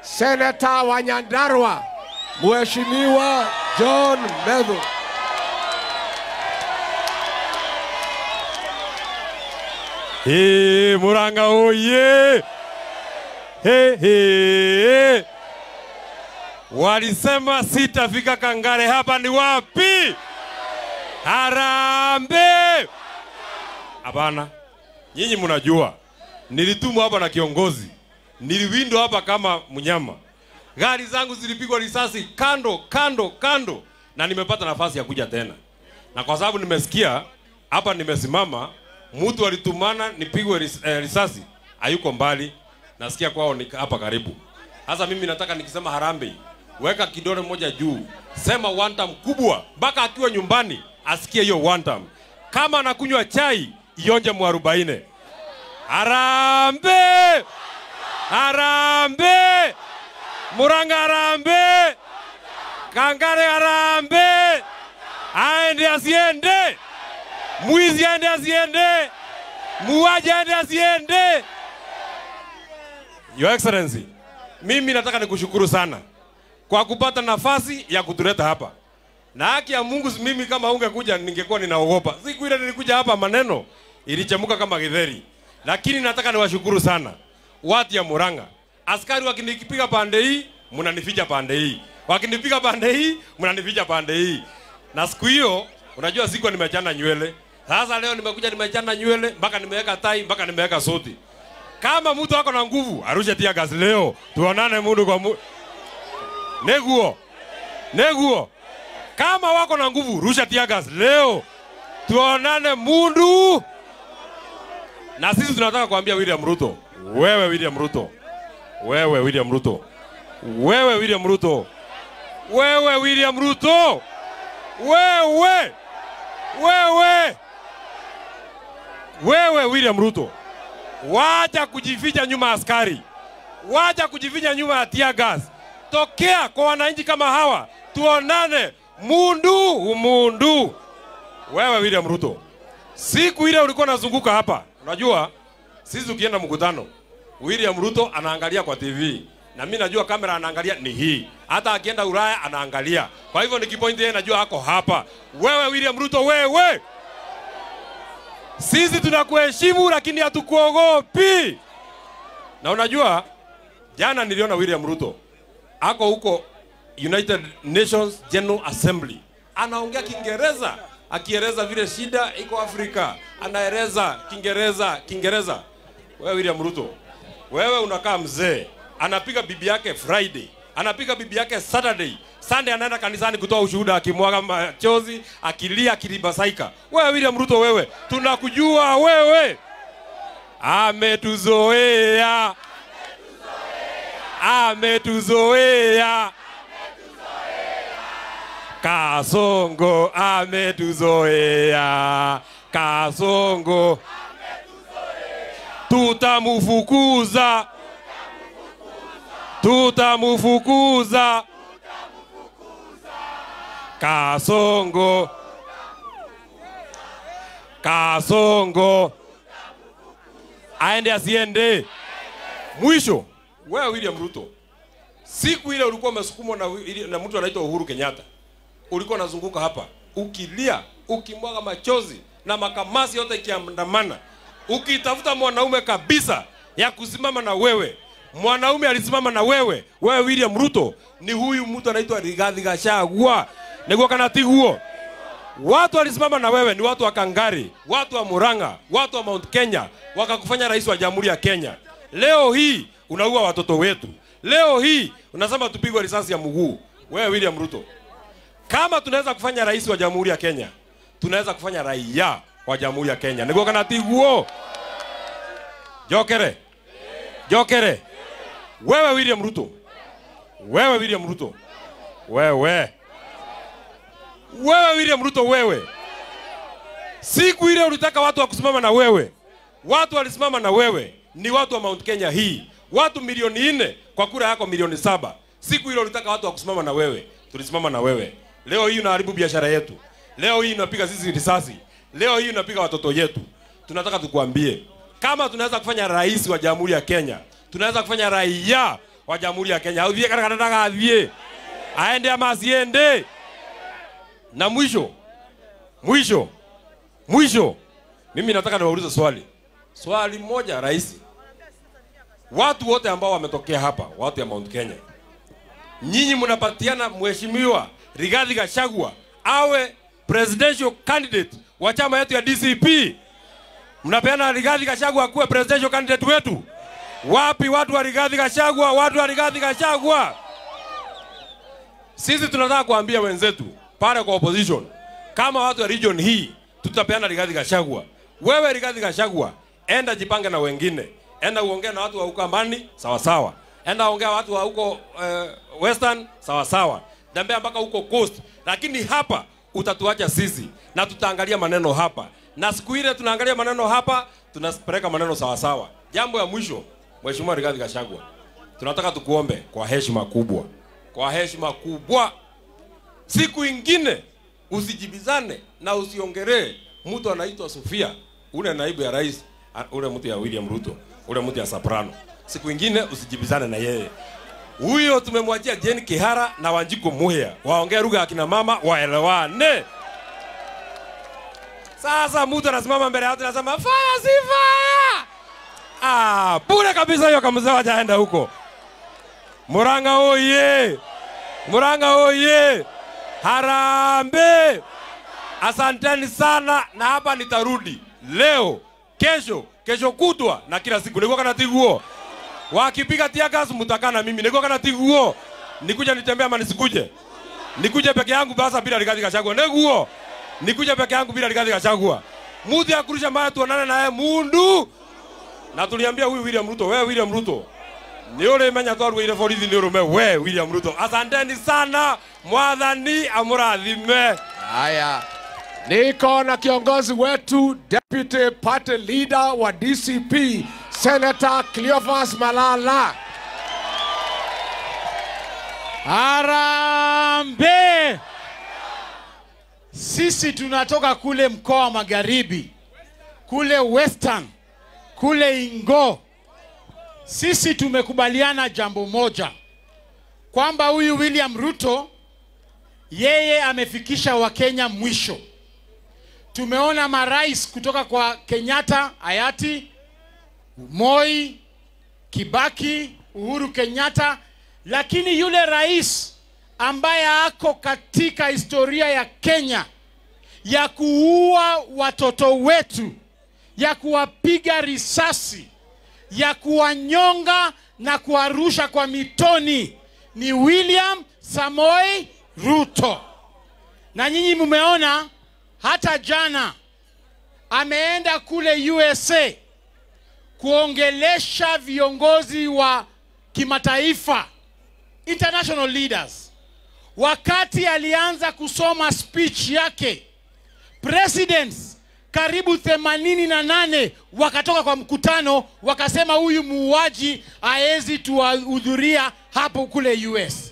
Seneta wa Nyandarua, Mheshimiwa John Medho. Muranga oye! Walisema sitafika Kangare, hapa ni wapi? Harambee! Hapana. Nyinyi mnajua. Nilitumwa hapa na kiongozi. Niliwindwa hapa kama mnyama. Gari zangu zilipigwa risasi kando na nimepata nafasi ya kuja tena. Na kwa sababu nimesikia hapa nimesimama, mtu alitumana nipigwe risasi, hayuko mbali. Nasikia kwao ni hapa karibu. Sasa mimi nataka nikisema harambee, weka kidole moja juu. Sema one time kubwa, mpaka akiwa nyumbani asikie hiyo one time. Kama anakunywa chai, ionje mwarubaine. Harambee! Harambee! Muranga harambee! Kangare harambee! Aende asiende! Mwizi aende asiende! Muaji aende asiende! Your Excellency, mimi nataka nikushukuru sana kwa kupata nafasi ya kutuleta hapa. Na haki ya Mungu, mimi kama ungekuja ningekuwa ninaogopa. Siku ile nilikuja hapa maneno ilichemuka kama githeri. Lakini nataka niwashukuru sana watu ya Muranga. Askari wakinipiga pande hii, mnanificha pande hii. Wakinipiga pande hii, mnanificha pande hii. Na siku hiyo, unajua siku nimechana nywele. Sasa leo nimekuja nimechana nywele, mpaka nimeweka tai, mpaka nimeweka suti. Kama mtu wako na nguvu, arushe tia gas leo. Tuonane mundu kwa mundu. Neguo. Kama wako na nguvu, rusha tia gas leo. Tuonane mundu. Na sisi tunataka kuambia William Ruto. Wewe William Ruto. Wewe William Ruto. Wewe William Ruto. Wewe William Ruto. Wewe. Wewe. Wewe William Ruto. Wacha kujificha nyuma askari. Wacha kujificha nyuma ya tear gas. Tokea kwa wananchi kama hawa. Tuonane mundu. Wewe William Ruto. Siku ile ulikuwa unazunguka hapa. Unajua sisi ukienda mkutano, William Ruto anaangalia kwa TV. Na mimi najua kamera anaangalia ni hii. Hata akienda Ulaya anaangalia. Kwa hivyo nikipoint yeye najua hako hapa. Wewe William Ruto, wewe. Sisi tunakuheshimu lakini hatukuogopi. Na unajua jana niliona William Ruto ako huko United Nations General Assembly. Anaongea Kiingereza, akieleza vile shida iko Afrika. Anaeleza Kiingereza. Wewe William Ruto, wewe unakaa mzee. Anapiga bibi yake Friday, anapiga bibi yake Saturday. Sunday anaenda kanisani kutoa ushuhuda akimwaga machozi, akilia, akilibasaika. Wewe William Ruto, wewe tunakujua wewe. Ametuzoea. Kasongo ametuzoea. Kasongo tutamufukuza. Kasongo aende asiende. Mwisho, wewe William Ruto, siku ile ulikuwa umesukumwa na mtu anaitwa Uhuru Kenyatta. Ulikuwa unazunguka hapa ukilia, ukimwaga machozi na makamasi yote ikiandamana, ukitafuta mwanaume kabisa ya kusimama na wewe. Mwanaume alisimama na wewe. Wewe William Ruto ni huyu mtu anaitwa Rigathi Gachagua. Niguo kana tiguo. Watu walisimama na wewe ni watu wa Kangari, watu wa Muranga, watu wa Mount Kenya, wakakufanya rais wa Jamhuri ya Kenya. Leo hii unaua watoto wetu. Leo hii unasema tupigwe risasi ya mguu. Wewe William Ruto, kama tunaweza kufanya rais wa Jamhuri ya Kenya, tunaweza kufanya raia wa Jamhuri ya Kenya. Niguo kana tiguo. Jokere. Wewe William Ruto. Wewe William Ruto. Wewe William Ruto, wewe. Siku ile ulitaka watu wa kusimama na wewe. Watu walisimama na wewe ni watu wa Mount Kenya hii. Watu milioni 4 kwa kura yako milioni 7. Siku ile ulitaka watu wa kusimama na wewe. Tulisimama na wewe. Leo hii unaharibu biashara yetu. Leo hii unapiga sisi risasi. Leo hii unapiga watoto yetu. Tunataka tukuambie, kama tunaweza kufanya rais wa Jamhuri ya Kenya, tunaweza kufanya raia wa Jamhuri ya Kenya. Audhie kana nataka adhie. Aende ama asiende. Na mwisho. Mimi nataka niwaulize swali. Swali moja rais. Watu wote ambao wametokea hapa, watu ya Mount Kenya. Nyinyi mnapatiana mheshimiwa Rigathi Gachagua awe presidential candidate wa chama yetu ya DCP. Mnapeana Rigathi Gachagua kuwa presidential candidate wetu. Wapi watu wa Rigathi Gachagua? Watu wa Rigathi Gachagua. Sisi tunataka kuambia wenzetu pale kwa opposition, kama watu wa region hii tutapeana Rigathi Gachagua. Wewe Rigathi Gachagua, enda jipange na wengine. Enda uongea na watu wa huko Ambani, sawa sawa. Enda ongea watu wa huko Western, sawa sawa. Tembea mpaka huko Coast. Lakini hapa utatuacha sisi na tutaangalia maneno hapa. Na siku ile tunaangalia maneno hapa, tunapeleka maneno sawa sawa. Jambo ya mwisho, Mheshimiwa Rigathi Gachagua, tunataka tukuombe kwa heshima kubwa. Kwa heshima kubwa. Siku ingine usijibizane na usiongelee mtu anaitwa Sofia, ule naibu ya rais, ule mtu ya William Ruto, ule mtu ya Soprano. Siku ingine usijibizane na yeye. Huyo tumemwachia Jane Kihara na Wanjiku Muhia. Waongee lugha ya kina mama waelewane. Sasa mtu anasimama mbele yao anasema fire si fire. Bure kabisa hiyo kama mzee hajaenda huko. Murang'a oye. Murang'a oye. Harambe. Asanteni sana na hapa nitarudi. Leo, kesho kutwa na kila siku. Niko kana tiguo. Wakipiga tiagas mutakana mimi. Niko kana tiguo. Nikuja nitembea ama nisikuje? Nikuje peke yangu basa bila Rigathi Gachagua. Neguo. Nikuje peke yangu bila Rigathi Gachagua. Mtu ya kurusha mbaya tuonane naye mundu. Na tuliambia huyu William Ruto, wewe William Ruto. Ni ule menya twaru ile borithi ni urume wewe William Ruto. Asanteni sana. Mwathani amurathime. Haya. Niko na kiongozi wetu Deputy Party Leader wa DCP Senator Cleophas Malala. Harambe! Sisi tunatoka kule mkoa wa Magharibi, kule Western, kule Ingo. Sisi tumekubaliana jambo moja, kwamba huyu William Ruto yeye amefikisha Wakenya mwisho. Tumeona marais kutoka kwa Kenyatta, hayati Moi, Kibaki, Uhuru Kenyatta, lakini yule rais ambaye ako katika historia ya Kenya ya kuua watoto wetu, ya kuwapiga risasi, ya kuwanyonga na kuwarusha kwa mitoni ni William Samoei Ruto. Na nyinyi mumeona hata jana ameenda kule USA kuongelesha viongozi wa kimataifa, international leaders. Wakati alianza kusoma speech yake, presidents karibu 88 wakatoka kwa mkutano wakasema huyu muuaji haezi tuhudhuria hapo kule US.